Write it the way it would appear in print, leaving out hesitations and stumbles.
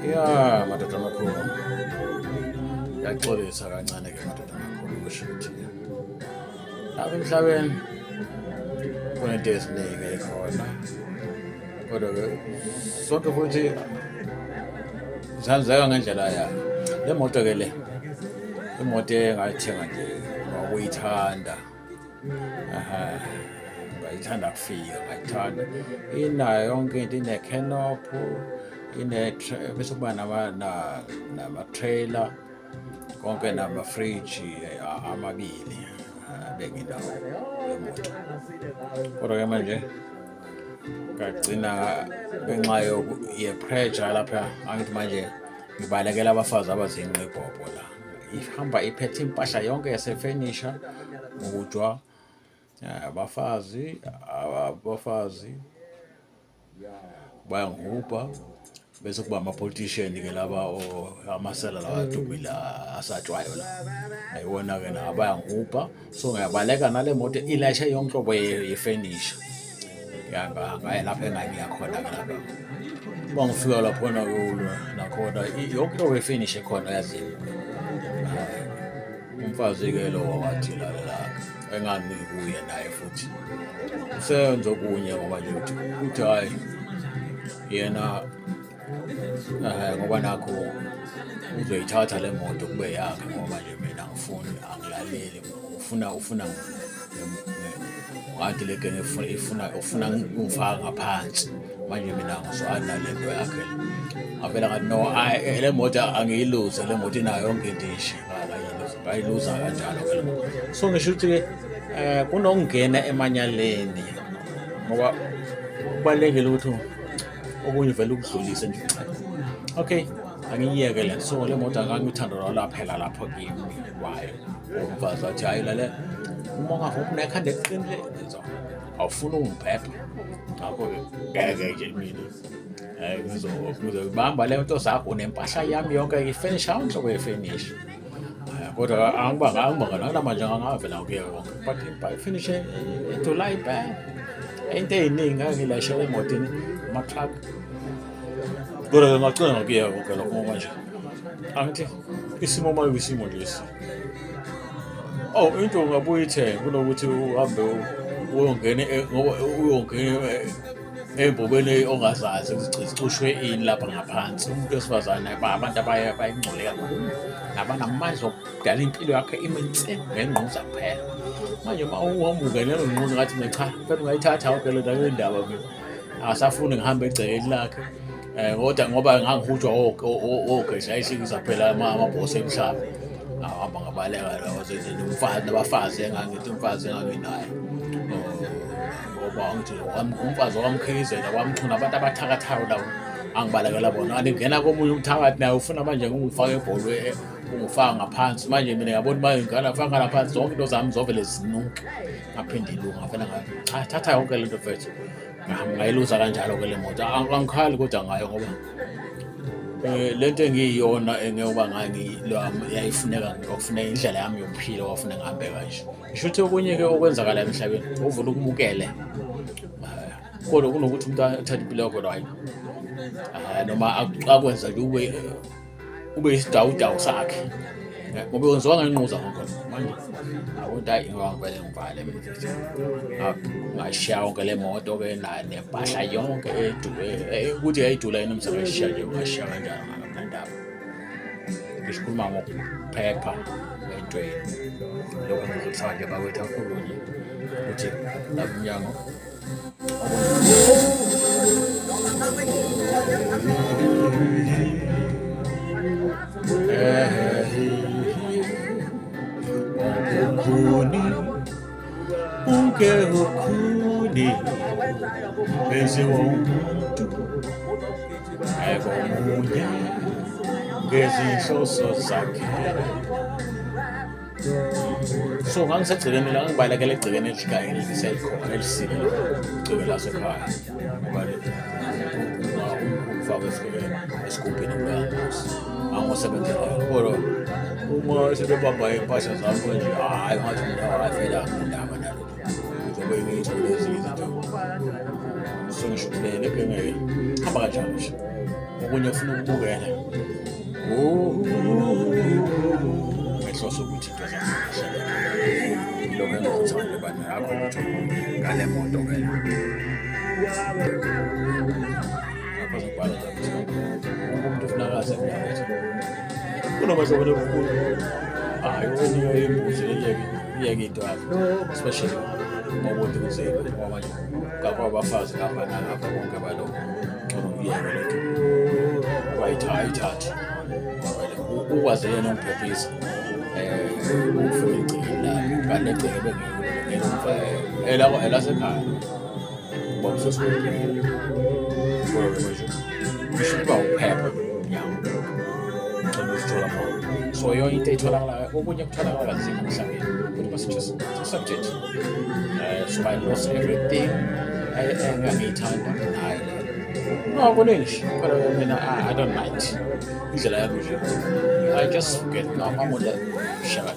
Ya madoda amakhulu yaxolisa kancane ke madoda amakhulu kusho ukuthi lapha emhlabeni kunento eziningi ekhona kodwa ke sonke futhi zenzeka ngendlela yayo. Le moto ke le imoto engayithenga nje ngokuyithanda. Ngayithanda kufika ngayithanda inayo yonke into, ine-canopy, bese kuba nama-trailer konke namafriji amabili abeke indawo yemoto. Kodwa ke manje ngagcina ngenxa ye-pressure lapha angithi manje ngibalekela abafazi abazinqa ibhobho la ihamba iphethe impahla yonke yasefenisha ngokujwa abafazi bayangihubha bese kuba ama-politician ke laba amasela lawa adumile asatshwayo la ayiwona ke na bayangihubha. So ngiyabaleka nale moto ilayishe yonke inhlobo yefenisha ngaya lapha engangiya khona ke lapha bangifika lapho nakhona yonke inhlobo yefenisha ekhona yazini. Umfazi ke lo wathi la engangikuye naye futhi usenza okunye ngoba nje uthi hayi yena ngoba nakho uzoyithatha le moto kube yakhe ngoba nje mina ngifuni angilaleli ufuna ngathi le ke ufuna ngifaka ngaphansi manje mina ngizwana lento yakhe ngavela ngathi no le moto angiyiluze le moto inayo yonke into ishe bayiluza kanjalo ke. So ngisho ukuthi ke kunokungena emanyaleni ngoba kubalekile ukuthi okunye vele ukudlulise nje. Okay, angiyeke le so le moto angangithanda la phela lapho kimi wayo umfazi athi hayi lale uma ungavuma unekhanda eqinile awufuna ungiphepha ngakho ngeke nje mina ngizobamba le nto zakho nempahla yami yonke ifinish out nhlobo yefinish. Kodwa angibanga namanje angavela kuye wonke but ifinish eJuly bang into eyiningi angilashe emotini ama-truck. Kodwa ngacela kuye wonke lokho manje angithi isimo manje isimo lesi into ungabuye ithenge kunokuthi uhambe uyongena embobeni ongazazi zicushwe ini lapha ngaphansi. Umuntu wesifazane abantu bayingcole kakhulu nabanamandla okudala impilo yakhe iminse ngengquza kuphela. Manje uma uhambukele ngengquza ngathi mina cha phela ungayithatha wonke le ndawo indaba mina asafuni ngihambe egcekeni lakhe kodwa ngoba ngangihutshwa ogesi ayisikiza phela amabhosi emhlaba ahamba ngabaleka lawo umfazi nabafazi engangithi umfazi enganginaye ngoba ngithi umfazi wamkhizela wamchuna abantu abathakathayo lawo angibalekela bona andingena komunye umthakathi naye ufuna manje ngifake ebholwe ungifaka ngaphansi. Manje mina ngiyabona manje ngana faka ngaphansi zonke into zami zovele zinuke ngaphinde ilunga ngavela ngathi cha thatha yonke lento mfethu ngayiluza kanjalo ke le moto angikhali kodwa ngayo ngoba lento engiyiyona engoba yayifuneka okufuneka indlela yami yokuphila wafuna ngihambe kanje. Ngisho ukuthi okunye ke okwenzakala emhlabeni uvula ukubukele kodwa kunokuthi umuntu athathe impilo yakho hayi noma akwenza nje ube isidawudawu sakhe ngoba wenziwa ngenquza ngakho manje awonto hayi ngivele ngivale mina ngashiya yonke le moto ke nempahla yonke edule ukuthi yayidula yini umsebenzi ngishiya nje ngashiya kanjalo ngakandaba. Ngisikhuluma ngokuphepha entweni lokho ngizokuthanda nje bakwethu akhulunye ukuthi labunyango ukhuni bese womuntu ekomunye ngezinhloso zakhe. So ngangisegcekeni la ngibalekele egcekeni elikayo elisekhona elisile igceke lasekhaya ngoba umfaka esigubhini kuyangazi angosebenzela kodwa uma sebebamba impahla zakho nje hayi ngathi mina wafela indaba nalo uzobe ngiyithole izinto. so ngisho ukuthi ngeke hamba kanjalo nje okunye ufuna ukubukela ngehlose ukuthi into zakho lokho engikuthanda ebani yakho ukuthi ngale moto wena lapho zibhala ukuthi umuntu ufuna kaze ukuthi kunomahluko omkhulu hayi kwenye imbuzi iyeke into yakho especially uma ubona ukuthi ngoba ngakho abafazi lapha nalapha bonke abaloko ngcono uyeke lethu ayithathe ukwazi yena umphephisa ufike igcina banegceke bengeke elasekhaya ngoba usesikole kushuba uphepha nyawo ngcono usithola khona so yonke into etholakala okunye kutholakala kanzima emhlabeni but it's just a subject so I lost everything engangiyithanda hayi no kuningi but I don't mind indlela yami nje I just forget no I'm on that shaka